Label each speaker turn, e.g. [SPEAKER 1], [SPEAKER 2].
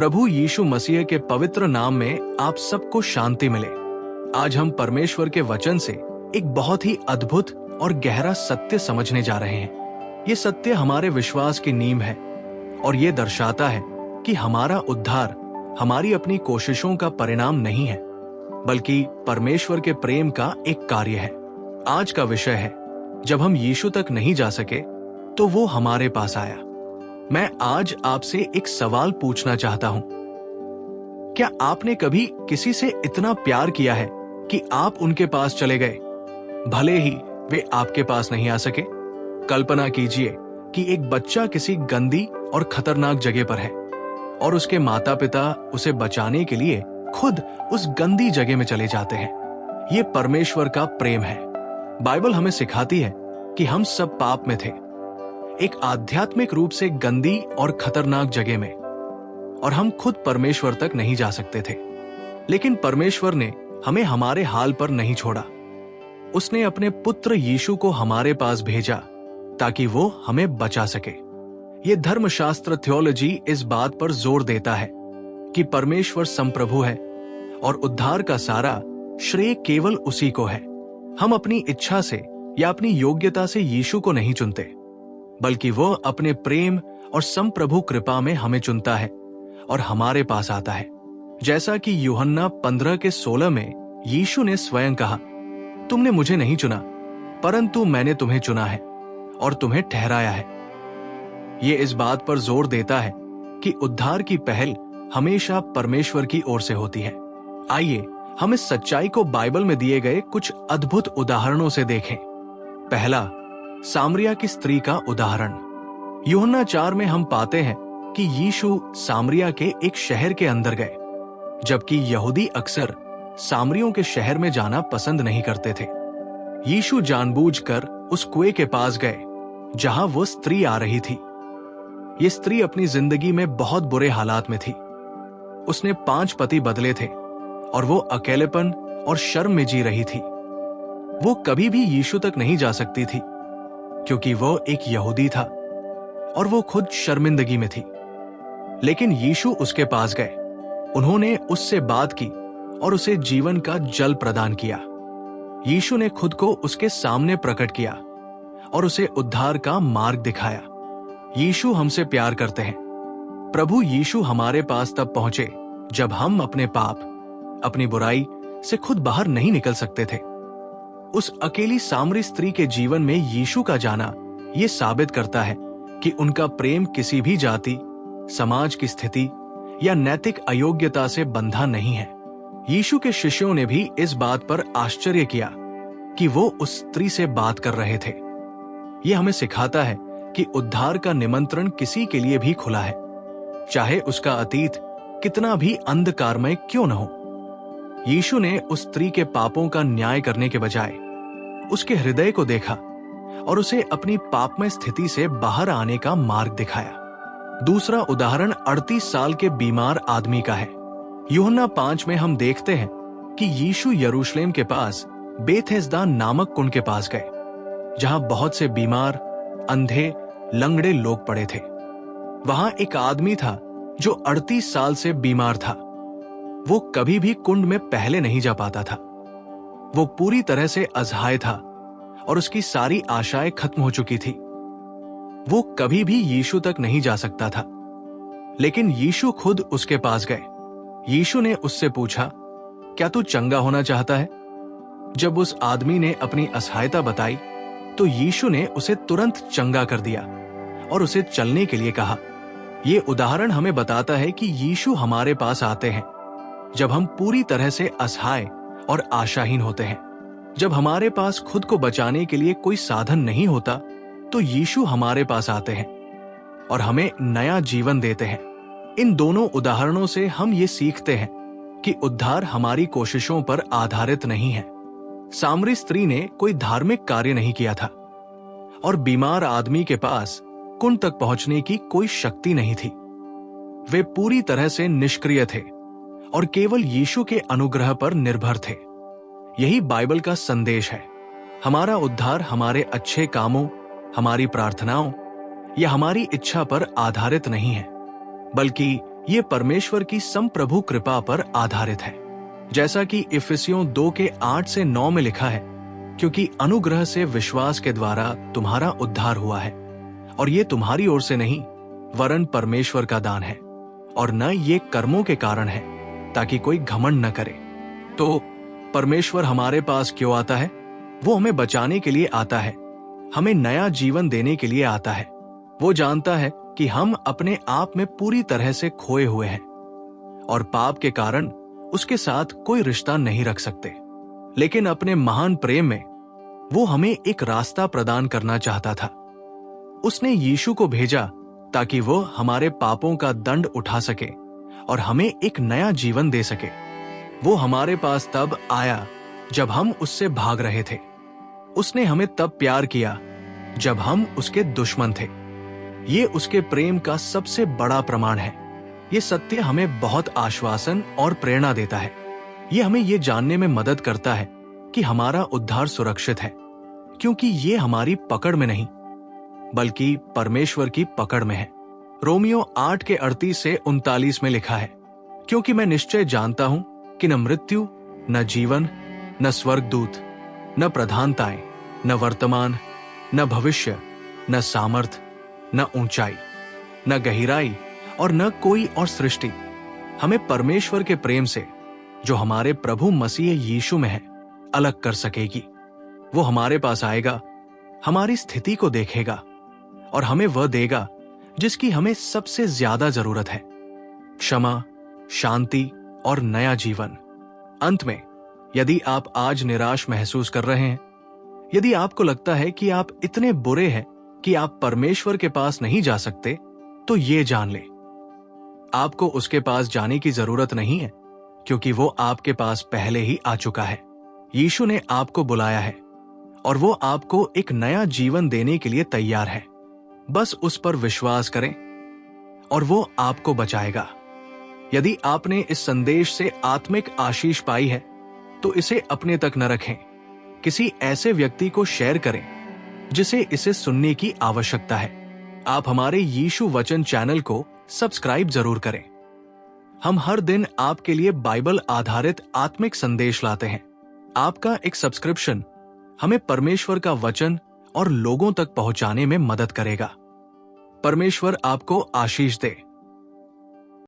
[SPEAKER 1] प्रभु यीशु मसीह के पवित्र नाम में आप सबको शांति मिले। आज हम परमेश्वर के वचन से एक बहुत ही अद्भुत और गहरा सत्य समझने जा रहे हैं। ये सत्य हमारे विश्वास की नींव है और ये दर्शाता है कि हमारा उद्धार हमारी अपनी कोशिशों का परिणाम नहीं है, बल्कि परमेश्वर के प्रेम का एक कार्य है। आज का विषय है, जब हम यीशु तक नहीं जा सके तो वो हमारे पास आया। मैं आज आपसे एक सवाल पूछना चाहता हूं। क्या आपने कभी किसी से इतना प्यार किया है कि आप उनके पास चले गए, भले ही वे आपके पास नहीं आ सके? कल्पना कीजिए कि एक बच्चा किसी गंदी और खतरनाक जगह पर है और उसके माता पिता उसे बचाने के लिए खुद उस गंदी जगह में चले जाते हैं। ये परमेश्वर का प्रेम है। बाइबल हमें सिखाती है कि हम सब पाप में थे, एक आध्यात्मिक रूप से गंदी और खतरनाक जगह में, और हम खुद परमेश्वर तक नहीं जा सकते थे। लेकिन परमेश्वर ने हमें हमारे हाल पर नहीं छोड़ा। उसने अपने पुत्र यीशु को हमारे पास भेजा ताकि वो हमें बचा सके। ये धर्मशास्त्र थियोलॉजी इस बात पर जोर देता है कि परमेश्वर संप्रभु है और उद्धार का सारा श्रेय केवल उसी को है। हम अपनी इच्छा से या अपनी योग्यता से यीशु को नहीं चुनते, बल्कि वो अपने प्रेम और संप्रभु कृपा में हमें चुनता है और हमारे पास आता है। जैसा कि यूहन्ना 15:16 में यीशु ने स्वयं कहा, तुमने मुझे नहीं चुना, परंतु मैंने तुम्हें चुना है और तुम्हें ठहराया है। ये इस बात पर जोर देता है कि उद्धार की पहल हमेशा परमेश्वर की ओर से होती है। आइए हम इस सच्चाई को बाइबल में दिए गए कुछ अद्भुत उदाहरणों से देखें। पहला, सामरिया की स्त्री का उदाहरण। यूहन्ना 4 में हम पाते हैं कि यीशु सामरिया के एक शहर के अंदर गए, जबकि यहूदी अक्सर सामरियों के शहर में जाना पसंद नहीं करते थे। यीशु जानबूझकर उस कुएं के पास गए जहां वो स्त्री आ रही थी। ये स्त्री अपनी जिंदगी में बहुत बुरे हालात में थी। उसने 5 पति बदले थे और वो अकेलेपन और शर्म में जी रही थी। वो कभी भी यीशु तक नहीं जा सकती थी क्योंकि वो एक यहूदी था और वो खुद शर्मिंदगी में थी। लेकिन यीशु उसके पास गए। उन्होंने उससे बात की और उसे जीवन का जल प्रदान किया। यीशु ने खुद को उसके सामने प्रकट किया और उसे उद्धार का मार्ग दिखाया। यीशु हमसे प्यार करते हैं। प्रभु यीशु हमारे पास तब पहुंचे जब हम अपने पाप, अपनी बुराई से खुद बाहर नहीं निकल सकते थे। उस अकेली सामरी स्त्री के जीवन में यीशु का जाना ये साबित करता है कि उनका प्रेम किसी भी जाति, समाज की स्थिति या नैतिक अयोग्यता से बंधा नहीं है। यीशु के शिष्यों ने भी इस बात पर आश्चर्य किया कि वो उस स्त्री से बात कर रहे थे। ये हमें सिखाता है कि उद्धार का निमंत्रण किसी के लिए भी खुला है, चाहे उसका अतीत कितना भी अंधकारमय क्यों न हो। यीशु ने उस स्त्री के पापों का न्याय करने के बजाय उसके हृदय को देखा और उसे अपनी पापमय स्थिति से बाहर आने का मार्ग दिखाया। दूसरा उदाहरण 38 साल के बीमार आदमी का है। यूहन्ना 5 में हम देखते हैं कि यीशु यरूशलेम के पास बेथेस्दा नामक कुंड के पास गए, जहां बहुत से बीमार, अंधे, लंगड़े लोग पड़े थे। वहां एक आदमी था जो 38 साल से बीमार था। वो कभी भी कुंड में पहले नहीं जा पाता था। वो पूरी तरह से असहाय था और उसकी सारी आशाएं खत्म हो चुकी थी। वो कभी भी यीशु तक नहीं जा सकता था, लेकिन यीशु खुद उसके पास गए। यीशु ने उससे पूछा, क्या तू चंगा होना चाहता है? जब उस आदमी ने अपनी असहायता बताई तो यीशु ने उसे तुरंत चंगा कर दिया और उसे चलने के लिए कहा। ये उदाहरण हमें बताता है कि यीशु हमारे पास आते हैं जब हम पूरी तरह से असहाय और आशाहीन होते हैं। जब हमारे पास खुद को बचाने के लिए कोई साधन नहीं होता तो यीशु हमारे पास आते हैं और हमें नया जीवन देते हैं। इन दोनों उदाहरणों से हम ये सीखते हैं कि उद्धार हमारी कोशिशों पर आधारित नहीं है। सामरी स्त्री ने कोई धार्मिक कार्य नहीं किया था और बीमार आदमी के पास कुंड तक पहुंचने की कोई शक्ति नहीं थी। वे पूरी तरह से निष्क्रिय थे और केवल यीशु के अनुग्रह पर निर्भर थे। यही बाइबल का संदेश है। हमारा उद्धार हमारे अच्छे कामों, हमारी प्रार्थनाओं या हमारी इच्छा पर आधारित नहीं है, बल्कि ये परमेश्वर की संप्रभु कृपा पर आधारित है। जैसा कि इफिसियों 2 के 8 से 9 में लिखा है, क्योंकि अनुग्रह से विश्वास के द्वारा तुम्हारा उद्धार हुआ है, और ये तुम्हारी ओर से नहीं वरन परमेश्वर का दान है, और न ये कर्मों के कारण है, ताकि कोई घमंड न करे। तो परमेश्वर हमारे पास क्यों आता है? वो हमें बचाने के लिए आता है, हमें नया जीवन देने के लिए आता है। वो जानता है कि हम अपने आप में पूरी तरह से खोए हुए हैं और पाप के कारण उसके साथ कोई रिश्ता नहीं रख सकते। लेकिन अपने महान प्रेम में वो हमें एक रास्ता प्रदान करना चाहता था। उसने यीशु को भेजा ताकि वो हमारे पापों का दंड उठा सके और हमें एक नया जीवन दे सके। वो हमारे पास तब आया जब हम उससे भाग रहे थे। उसने हमें तब प्यार किया जब हम उसके दुश्मन थे। ये उसके प्रेम का सबसे बड़ा प्रमाण है। ये सत्य हमें बहुत आश्वासन और प्रेरणा देता है। ये हमें ये जानने में मदद करता है कि हमारा उद्धार सुरक्षित है, क्योंकि ये हमारी पकड़ में नहीं बल्कि परमेश्वर की पकड़ में है। रोमियो 8 के 38 से 39 में लिखा है, क्योंकि मैं निश्चय जानता हूं कि न मृत्यु, न जीवन, न स्वर्गदूत, न प्रधानताएं, न वर्तमान, न भविष्य, न सामर्थ, न ऊंचाई, न गहराई और न कोई और सृष्टि हमें परमेश्वर के प्रेम से जो हमारे प्रभु मसीह यीशु में है अलग कर सकेगी। वो हमारे पास आएगा, हमारी स्थिति को देखेगा और हमें वह देगा जिसकी हमें सबसे ज्यादा जरूरत है, क्षमा, शांति और नया जीवन। अंत में, यदि आप आज निराश महसूस कर रहे हैं, यदि आपको लगता है कि आप इतने बुरे हैं कि आप परमेश्वर के पास नहीं जा सकते, तो ये जान ले, आपको उसके पास जाने की जरूरत नहीं है, क्योंकि वो आपके पास पहले ही आ चुका है। यीशु ने आपको बुलाया है और वो आपको एक नया जीवन देने के लिए तैयार है। बस उस पर विश्वास करें और वो आपको बचाएगा। यदि आपने इस संदेश से आत्मिक आशीष पाई है, तो इसे अपने तक न रखें। किसी ऐसे व्यक्ति को शेयर करें जिसे इसे सुनने की आवश्यकता है। आप हमारे यीशु वचन चैनल को सब्सक्राइब जरूर करें। हम हर दिन आपके लिए बाइबल आधारित आत्मिक संदेश लाते हैं। आपका एक सब्सक्रिप्शन हमें परमेश्वर का वचन और लोगों तक पहुंचाने में मदद करेगा। परमेश्वर आपको आशीष दे।